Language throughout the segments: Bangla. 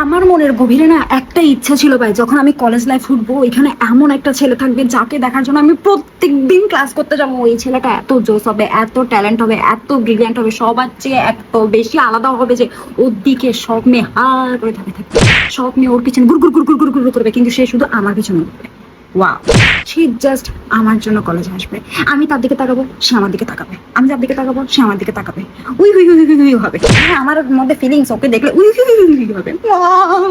আমার মনের গভীরে না একটা ইচ্ছা ছিল ভাই, যখন আমি কলেজ লাইফ উঠবো এখানে এমন একটা ছেলে থাকবে যাকে দেখার জন্য আমি প্রত্যেকদিন ক্লাস করতে যাবো। ওই ছেলেটা এত জোস হবে, এত ট্যালেন্ট হবে, এত ব্রিলিয়ান্ট হবে, সবার চেয়ে এত বেশি আলাদা হবে যে ওর দিকে সব মেয়ে হার করে থাকবে। সব মেয়ে ওর পিছনে গুড় গুড় গুড় গুড় গুড় গুড় করবে, কিন্তু সে শুধু আমার পিছনে ঘুরবে। ওয়াও, সে জাস্ট আমার জন্য কলেজে আসবে, আমি তার দিকে তাকাবো, সে আমার দিকে তাকাবে, আমি তার দিকে তাকাবো, সে আমার দিকে তাকাবে, উই হুই হুই হুই হুই হবে। হ্যাঁ, আমার মধ্যে ফিলিংস ওকে দেখলে উই হুই হুই হুই হবে।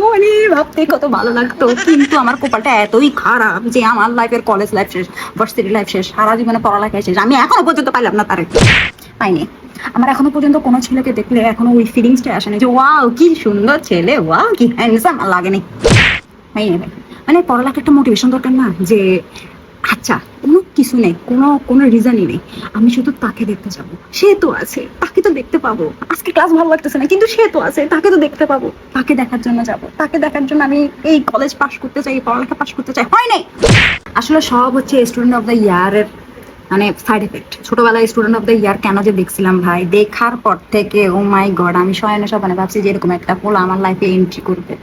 মানে ভাবতে কত ভালো লাগতো, কিন্তু আমার কপালটা এতই খারাপ যে আমার লাইফের কলেজ লাইফ শেষ, ভার্সিটি লাইফ শেষ, সারা জীবনে পড়ালেখা শেষ, আমি এখনো পর্যন্ত পাইলাম না তারে, পাইনি। আমার এখনো পর্যন্ত কোনো ছেলেকে দেখলে এখনো ওই ফিলিংসটা আসেনি যে ওয়াও কি সুন্দর ছেলে, ওয়াও কি হ্যান্ডসাম, লাগেনি, পাইনি ভাই। মানে পড়ালেখা একটা মোটিভেশন দরকার না, যে আচ্ছা কোনো কিছু নেই, কোনো কোনো রিজনই নেই, আমি শুধু তাকে দেখতে যাবো, সে তো আছে, তাকে তো দেখতে পাবো। আজকে ক্লাস ভালো লাগতেছে না, কিন্তু সে তো আছে, তাকে তো দেখতে পাবো, তাকে দেখার জন্য যাব, তাকে দেখার জন্য আমি এই কলেজ পাশ করতে চাই, পড়ালেখা পাশ করতে চাই, হয় নাই। আসলে সব হচ্ছে স্টুডেন্ট অফ দ্য ইয়ারের মানে সাইড এফেক্ট। ছোটবেলায় স্টুডেন্ট অফ দ্য ইয়ার কেন যে দেখছিলাম ভাই, দেখার পর থেকে ও মাই গড, আমি শয়নে স্বপ্নে ভাবছি যে এরকম একটা পোলা আমার লাইফে এন্ট্রি করবে,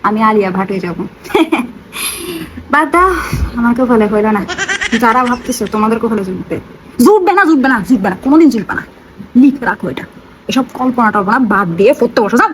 আমি আলিয়া ভাট হয়ে যাবো। বাদা, আমাকে বলে হইলো না। যারা ভাবতেছো তোমাদেরকে হলে জুটবে, জুটবে না, জুটবে না, জুটবে না, কোনোদিন জুটবে না। লিখে রাখো এটা, এসব কল্পনা টল্পনা বাদ দিয়ে পড়তে বসো, যাও।